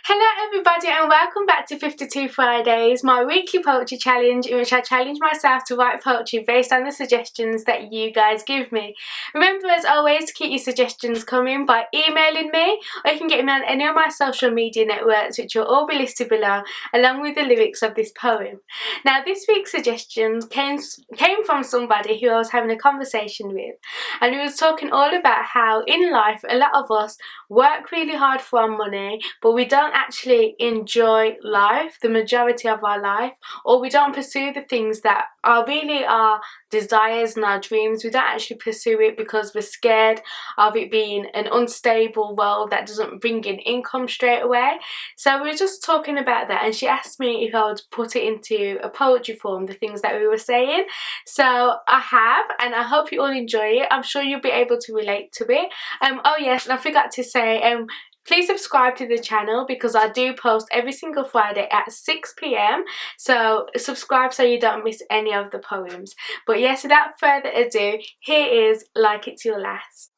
Hello everybody and welcome back to 52 Fridays, my weekly poetry challenge in which I challenge myself to write poetry based on the suggestions that you guys give me. Remember as always to keep your suggestions coming by emailing me, or you can get me on any of my social media networks which will all be listed below along with the lyrics of this poem. Now this week's suggestion came from somebody who I was having a conversation with, and we was talking all about how in life a lot of us work really hard for our money but we don't actually enjoy life, the majority of our life, or we don't pursue the things that are really our desires and our dreams. We don't actually pursue it because we're scared of it being an unstable world that doesn't bring in income straight away. So we were just talking about that, and she asked me if I would put it into a poetry form, the things that we were saying. So I have, and I hope you all enjoy it. I'm sure you'll be able to relate to it. Oh yes, and I forgot to say, please subscribe to the channel because I do post every single Friday at 6 p.m. So subscribe so you don't miss any of the poems. But yes, without further ado, here is Like It's Your Last.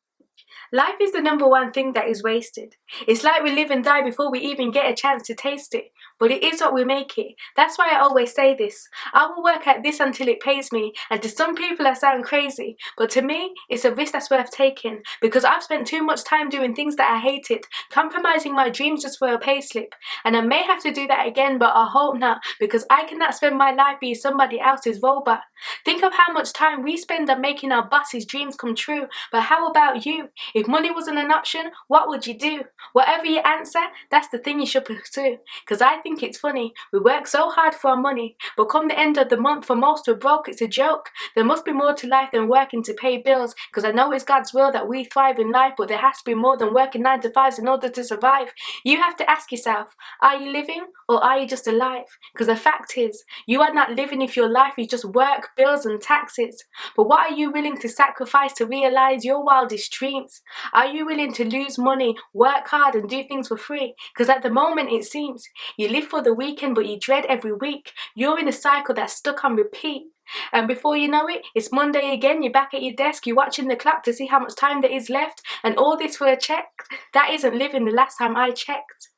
Life is the number one thing that is wasted. It's like we live and die before we even get a chance to taste it. But it is what we make it. That's why I always say this. I will work at this until it pays me, and to some people I sound crazy, but to me, it's a risk that's worth taking, because I've spent too much time doing things that I hated, compromising my dreams just for a payslip, and I may have to do that again, but I hope not, because I cannot spend my life being somebody else's robot. Think of how much time we spend on making our boss's dreams come true, but how about you? If money wasn't an option, what would you do? Whatever your answer, that's the thing you should pursue. Because I think it's funny, we work so hard for our money, but come the end of the month for most we're broke. It's a joke. There must be more to life than working to pay bills, because I know it's God's will that we thrive in life, but there has to be more than working 9 to 5s in order to survive. You have to ask yourself, are you living or are you just alive? Because the fact is, you are not living if your life is just work, bills and taxes. But what are you willing to sacrifice to realize your wildest dreams? Are you willing to lose money, work hard and do things for free? Because at the moment it seems you live for the weekend but you dread every week. You're in a cycle that's stuck on repeat. And before you know it, it's Monday again, you're back at your desk, you're watching the clock to see how much time there is left, and all this for a check? That isn't living the last time I checked.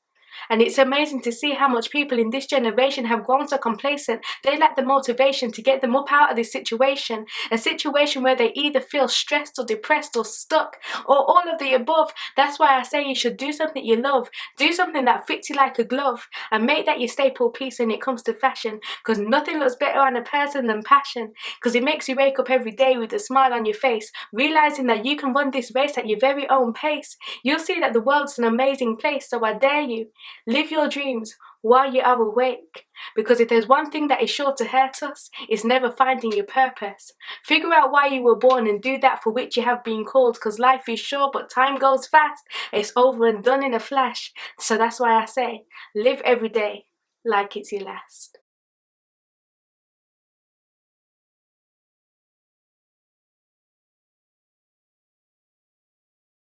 And it's amazing to see how much people in this generation have grown so complacent. They lack the motivation to get them up out of this situation. A situation where they either feel stressed or depressed or stuck, or all of the above. That's why I say you should do something you love. Do something that fits you like a glove, and make that your staple piece when it comes to fashion. Because nothing looks better on a person than passion. Because it makes you wake up every day with a smile on your face, realizing that you can run this race at your very own pace. You'll see that the world's an amazing place, so I dare you. Live your dreams while you are awake, because if there's one thing that is sure to hurt us, it's never finding your purpose. Figure out why you were born and do that for which you have been called, because life is short but time goes fast. It's over and done in a flash. So that's why I say, live every day like it's your last.